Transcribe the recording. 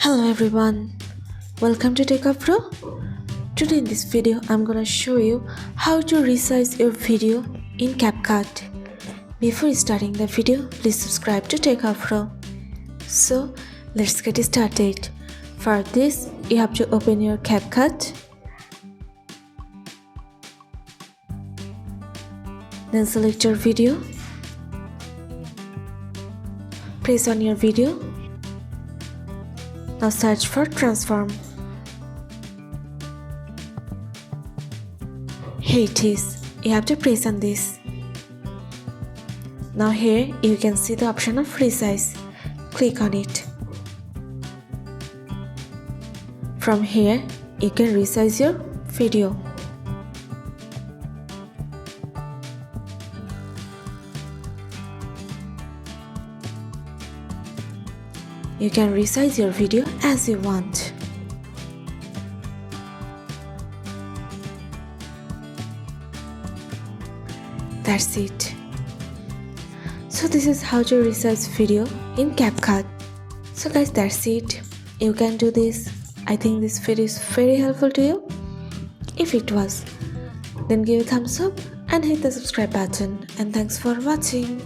Hello everyone, welcome to Techavro. Today in this video I'm gonna show you how to resize your video in CapCut. Before starting the video, please subscribe to Techavro. So let's get started. For this, you have to open your CapCut. Then select your video. Press on your video. Now search for transform. Here it is. You have to press on this. Now here you can see the option of resize. Click on it. From here you can resize your video. You can resize your video as you want. That's it. So this is how to resize video in CapCut. So guys, that's it. You can do this. I think this video is very helpful to you. If it was, then give a thumbs up and hit the subscribe button. And thanks for watching.